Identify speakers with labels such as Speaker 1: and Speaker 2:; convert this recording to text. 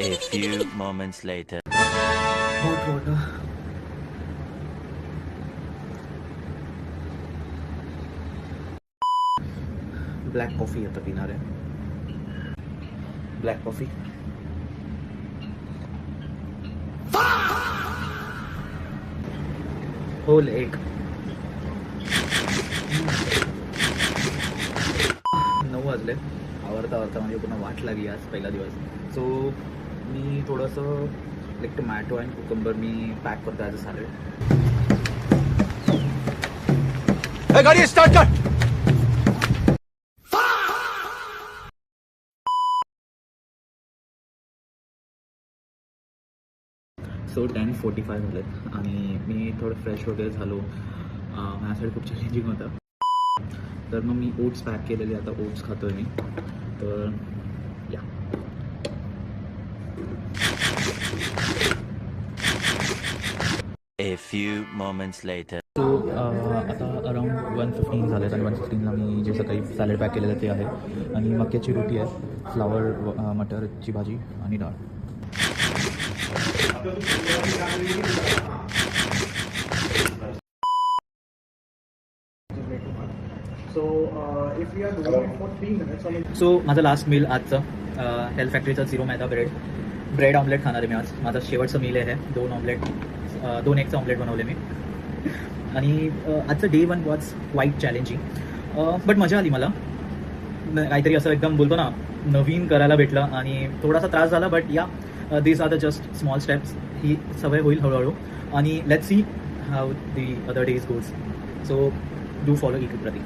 Speaker 1: A few moments later.
Speaker 2: Hot water. Black coffee आता पिणार आहे. Black coffee. होल एक 9 वाजले. आवरता म्हणजे पुन्हा वाट लागली आज पहिला दिवस. सो मी थोडंसं लाईक टोमॅटो अँड कुकंबर मी पॅक करतो ॲज अ सॅलड.
Speaker 3: गाडी स्टार्ट कर.
Speaker 2: सो 10:45 झालेत आणि मी थोडं फ्रेश वगैरे झालो. माझ्यासाठी खूप चॅलेंजिंग होतं. तर मग मी ओट्स पॅक केलेले, आता ओट्स खातो आहे मी. तर या
Speaker 1: A few moments later.
Speaker 2: So आता अराउंड 1:15 झालेत आणि 1:15ला मी जे सकाळी सॅलड पॅक केलेलं ते आहे आणि मक्याची रोटी आहे, फ्लावर मटरची भाजी आणि डाळ. सो माझं लास्ट मील आजचं हेल्थ फॅक्टरीचं 0 मैदा ब्रेड ऑमलेट खाणार आहे मी आज. माझं शेवटचं मील आहे. 2 एगचं ऑमलेट बनवले मी. आणि आजचं day 1 was quite challenging, but मजा आली. मला काहीतरी असं एकदम बोलतो ना, नवीन करायला भेटलं आणि थोडासा त्रास झाला, बट या these are the just small steps. ही सवय होईल हळूहळू आणि let's see how the other days goes. So do follow इटू प्रतीक.